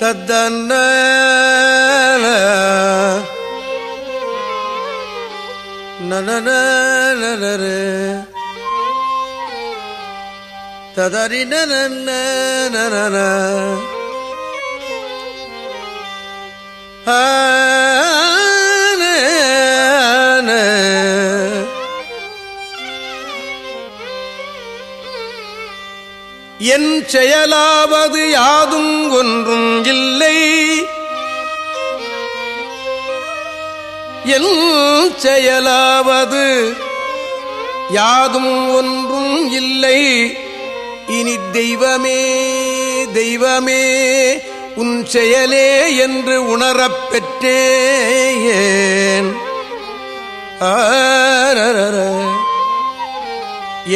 தத்தன்ன நனநனநனரு ததரினநனநனன என் செயலாவது யாதும் ஒன்றும் இல்லை, என் செயலாவது யாதும் ஒன்றும் இல்லை. இனி தெய்வமே தெய்வமே உன் செயலே என்று உணரப் பெற்றேன்.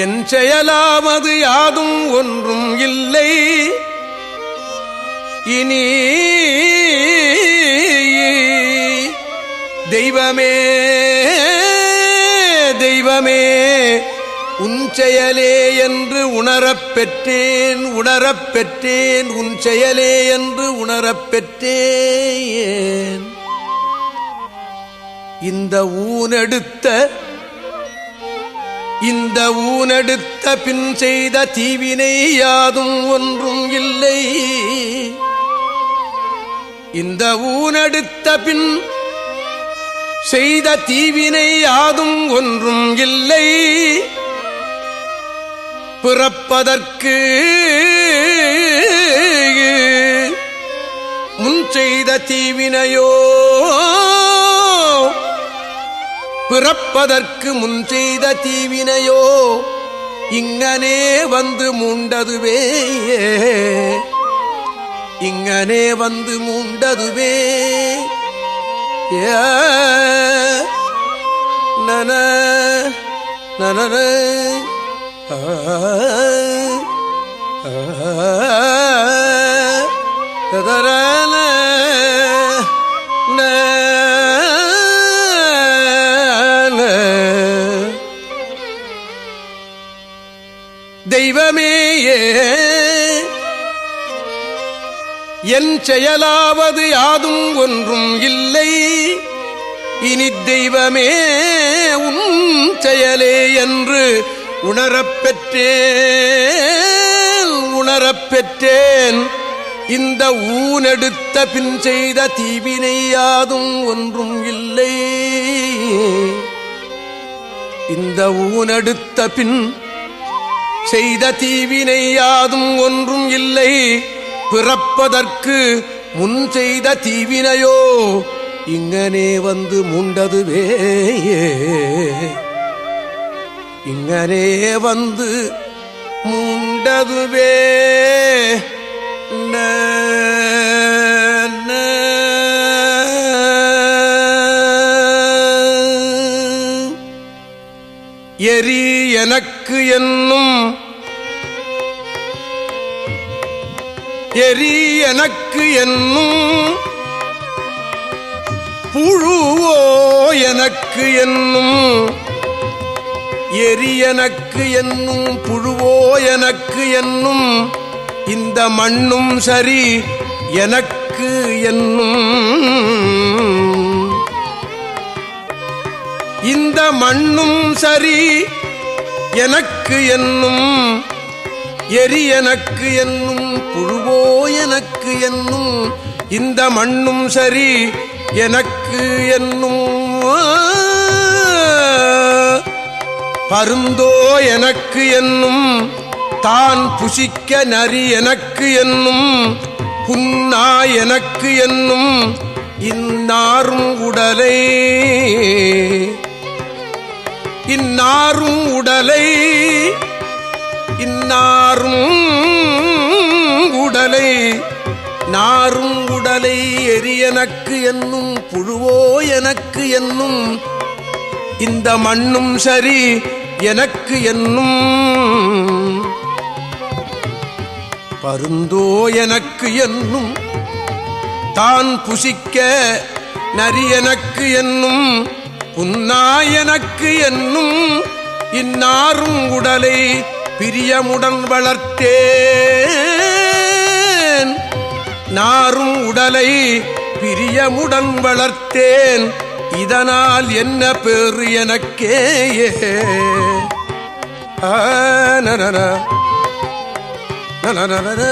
என் செயலாவது யாதும் ஒன்றும் இல்லை, இனி தெய்வமே தெய்வமே உன் செயலே என்று உணரப் பெற்றேன், உணரப் பெற்றேன், உன் செயலே என்று உணரப் பெற்றேன். இந்த ஊனெடுத்த பின் செய்த தீவினை யாதும் ஒன்றும் இல்லை. இந்த ஊனெடுத்த பின் செய்த தீவினை யாதும் ஒன்றும் இல்லை. பிறப்பதற்கு முன் செய்த தீவினையோ, பிறப்பதற்கு முன் செய்த தீவினையோ இங்கனே வந்து மூண்டதுவே, இங்கனே வந்து மூண்டதுவே. நன நன ததரன தெய்வமேயே என் செயலாவது யாதும் ஒன்றும் இல்லை. இனி தெய்வமே உன் செயலே என்று உணரப் பெற்றேன், உணரப் பெற்றேன். இந்த ஊனெடுத்த பின் செய்த தீவினை யாதும் ஒன்றும் இல்லை. இந்த ஊனெடுத்த பின் செய்த தீவினை யாதும் ஒன்றும் இல்லை. பிறப்பதற்கு முன் செய்த தீவினையோ இங்கனே வந்து மூண்டதுவே, இங்கனே வந்து மூண்டதுவே. எரி எனக்கு என்னும், எரி எனக்கு என்னும் புழுவோ எனக்கு என்னும், எரி எனக்கு என்னும் புழுவோ எனக்கு என்னும் இந்த மண்ணும் சரி எனக்கு என்னும், இந்த மண்ணும் சரி எனக்கு என்னும், எரி எனக்கு என்னும் புழுவோ எனக்கு என்னும் இந்த மண்ணும் சரி எனக்கு என்னும், பருந்தோ எனக்கு என்னும் தான் புசிக்க நரி எனக்கு என்னும், புன்னா எனக்கு என்னும் இன்னாரும் உடலை, இன்னாரும் உடலை, இன்னாரும் உடலை, நாரும் உடலை எரி எனக்கு என்னும் புழுவோ எனக்கு என்னும் இந்த மண்ணும் சரி எனக்கு என்னும், பருந்தோ எனக்கு என்னும் தான் புசிக்க நரி எனக்கு என்னும், புன்னா எனக்கு என்னும் இன்னாரும் உடலை பிரியமுடன் வளர்த்தேன், நாரும் உடலை பிரியமுடன் வளர்த்தேன், இதனால் என்ன பேறு எனக்கேயே. நன நல்ல